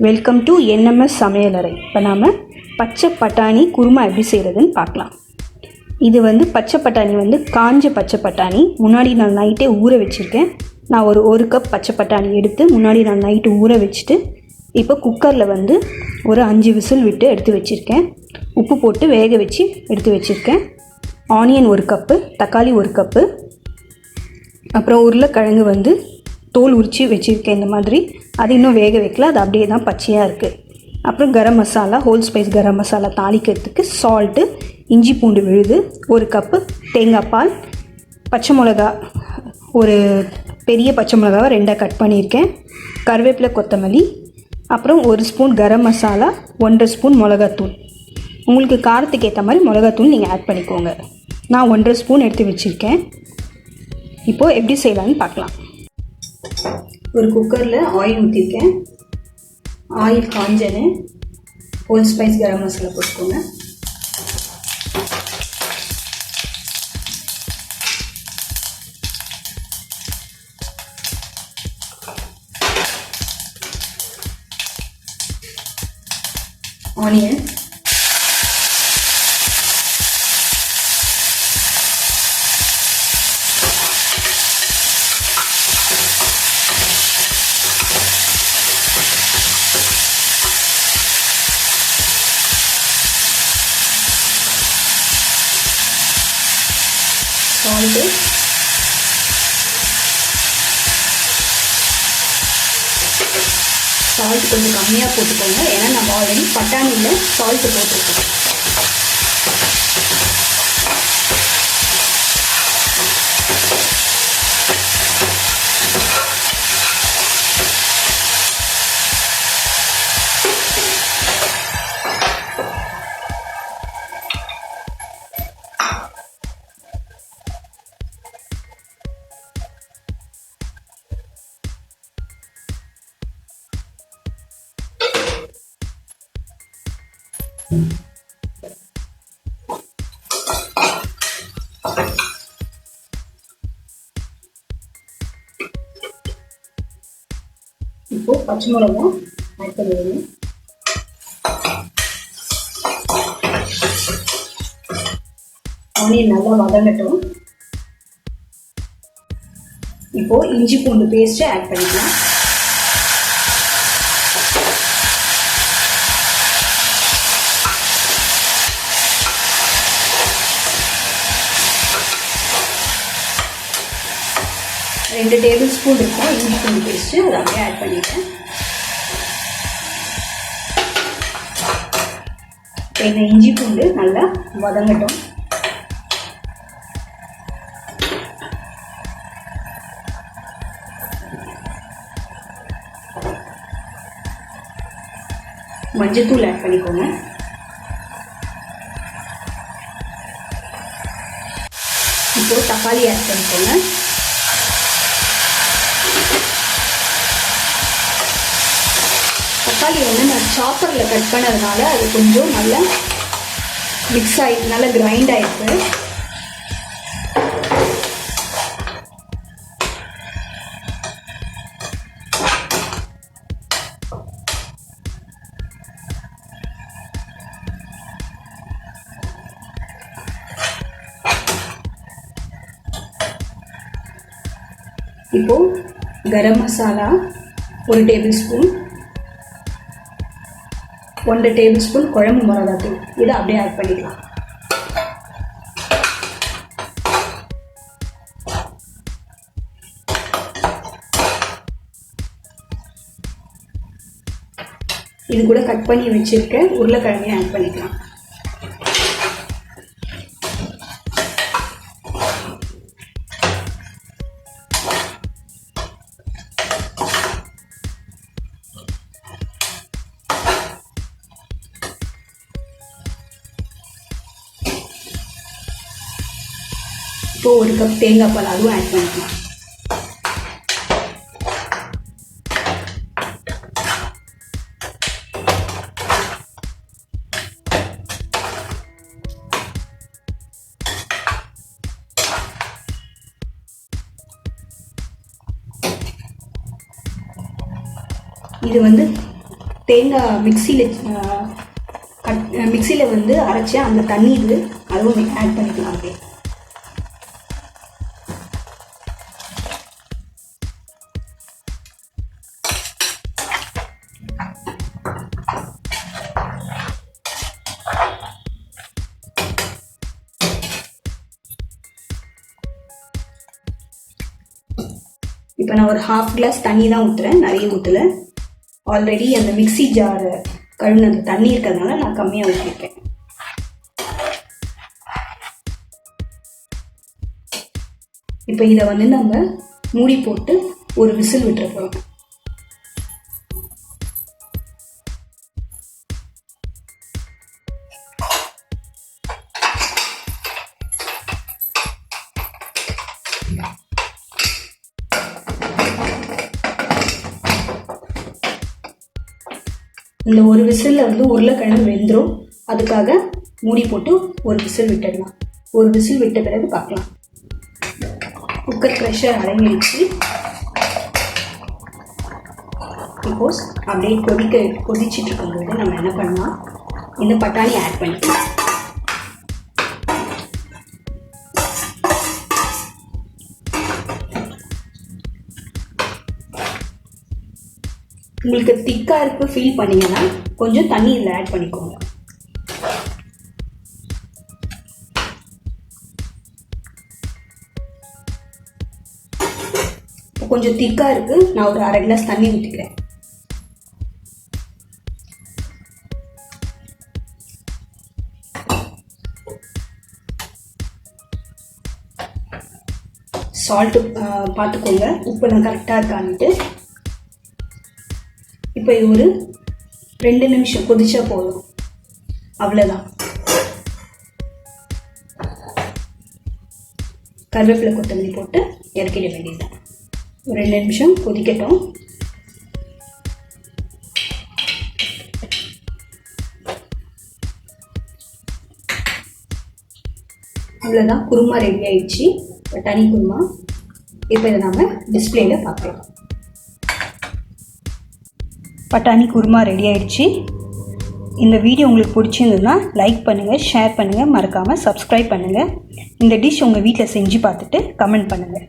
Welcome to NMS சமையல் அறை. இப்போ நாம் பச்சை பட்டாணி குருமா எப்படி செய்கிறதுன்னு பார்க்கலாம். இது பச்சை பட்டாணி காஞ்ச பச்சை பட்டாணி முன்னாடி நான் நைட்டே ஊற வச்சுருக்கேன். நான் ஒரு கப் பச்சை பட்டாணி எடுத்து முன்னாடி நான் நைட்டு ஊற வச்சுட்டு இப்போ குக்கரில் ஒரு 5 விசில் விட்டு எடுத்து வச்சுருக்கேன். உப்பு போட்டு வேக வச்சு எடுத்து வச்சுருக்கேன். ஆனியன் 1 கப்பு, தக்காளி 1 கப்பு, அப்புறம் உருளைக்கிழங்கு தோல் உரித்து வச்சுருக்கேன். இந்த மாதிரி அது இன்னும் வேக வைக்கல, அது அப்படியே தான் பச்சையாக இருக்குது. அப்புறம் கரம் மசாலா, ஹோல் ஸ்பைஸ் கரம் மசாலா தாளிக்கிறதுக்கு, சால்ட்டு, இஞ்சி பூண்டு விழுது, 1 கப்பு, தேங்காய் பால், பச்சை மிளகா, ஒரு பெரிய பச்சை மிளகாவை 2 கட் பண்ணியிருக்கேன், கருவேப்பிலை, கொத்தமல்லி, அப்புறம் 1 ஸ்பூன் கரம் மசாலா, 1.5 ஸ்பூன் மிளகாத்தூள். உங்களுக்கு காரத்துக்கு ஏற்ற மாதிரி மிளகாத்தூள் நீங்கள் ஆட் பண்ணிக்கோங்க. நான் 1.5 ஸ்பூன் எடுத்து வச்சுருக்கேன். இப்போது எப்படி செய்யலான்னு பார்க்கலாம். ஒரு குக்கரில் ஆயில் ஊற்றிருக்கேன். Oil காஞ்சனு whole spice garam masala போட்டுக்கோங்க. ஆனியன், சால்ட்டு, சால்ட் கொஞ்சம் கம்மியாக போட்டுக்கோங்க, ஏன்னா நம்ம ஆல்ரெடி பட்டாணியில் சால்ட்டு போட்டுருக்கோம். இப்போ பச்சை மிளகா ஆட் பண்ணிடுங்க. ஆனியன் நல்லா வதங்கட்டும். இப்போ இஞ்சி பூண்டு பேஸ்ட்டை ஆட் பண்ணிக்கலாம். ரெண்டு டேபிள் ஸ்பூன் இருக்கும் இஞ்சி பூண்டு பேஸ்ட்டு, அதை அப்படியே ஆட் பண்ணிட்டேன். இந்த இஞ்சி பூண்டு நல்லா வதங்கட்டும். மஞ்சத்தூள் ஆட் பண்ணிக்கோங்க. இப்போ தக்காளி ஆட் பண்ணிக்கோங்க. தக்காளி நான் சாப்பரில் கட் பண்ணதுனால அது கொஞ்சம் நல்லா மிக்ஸ் ஆகிட்டு நல்லா கிரைண்ட் ஆகிருக்கு. இப்போ garam masala 1 tablespoon, 1 tablespoon குழம்பு மிளகாத்தூள், இதை அப்படியே ஆட் பண்ணிக்கலாம். இது கூட கட் பண்ணி வச்சிருக்க உருளைக்கிழங்கையும் ஆட் பண்ணிக்கலாம். இப்போ 1 கப் தேங்காய் பால், அதுவும் ஆட் பண்ணிக்கலாம். இது தேங்காய் மிக்சியில் வந்து அரைச்சி அந்த தண்ணி இது அதுவும் ஆட் பண்ணிக்கலாம். அப்படியே இப்போ நான் ஒரு 1/2 கிளாஸ் தண்ணி தான் ஊற்றுறேன், நிறைய ஊற்றலை. ஆல்ரெடி அந்த மிக்சி ஜார் கழுவுன அந்த தண்ணி இருக்கிறதுனால நான் கம்மியாக ஊற்றிருக்கேன். இப்போ இதை வந்து நம்ம மூடி போட்டு ஒரு விசில் விட்டுற போகிறோம். இந்த ஒரு விசிலில் வந்து உருளைக்கிழங்கு வெந்துடும். அதுக்காக மூடி போட்டு ஒரு விசில் விட்டுடலாம். ஒரு விசில் விட்ட பிறகு பார்க்கலாம். Cooker pressure அடங்கிடுச்சு. சப்போஸ் அப்படியே கொதிச்சிட்டு இருக்கும்போது நம்ம என்ன பண்ணலாம், இந்த பட்டாணி ஆட் பண்ணிக்கலாம். உங்களுக்கு திக்காக இருக்குது ஃபீல் பண்ணிங்கன்னா கொஞ்சம் தண்ணி இதில் ஆட் பண்ணிக்கோங்க. கொஞ்சம் திக்காக இருக்குது, நான் ஒரு 1/2 கிளாஸ் தண்ணி ஊற்றிக்கிறேன். சால்ட்டு பார்த்துக்கோங்க, உப்பு நான் கரெக்டாக இருக்கான்ட்டு. இப்போ இது ஒரு 2 நிமிஷம் கொதிச்சா போதும், அவ்வளோதான். கருவேப்பிலை கொத்தமல்லி போட்டு இறக்கிட வேண்டியதுதான். ஒரு 2 நிமிஷம் கொதிக்கட்டும். அவ்வளோதான், குருமா ரெடி ஆயிடுச்சு, பட்டாணி குருமா. இப்போ இதை நாம் டிஸ்பிளேல பார்க்கலாம். பட்டாணி குருமா ரெடி ஆயிடுச்சு. இந்த வீடியோ உங்களுக்கு பிடிச்சிருந்ததுன்னா லைக் பண்ணுங்கள், ஷேர் பண்ணுங்கள், மறக்காமல் சப்ஸ்கிரைப் பண்ணுங்கள். இந்த டிஷ் உங்கள் வீட்டில் செஞ்சு பார்த்துட்டு கமெண்ட் பண்ணுங்கள்.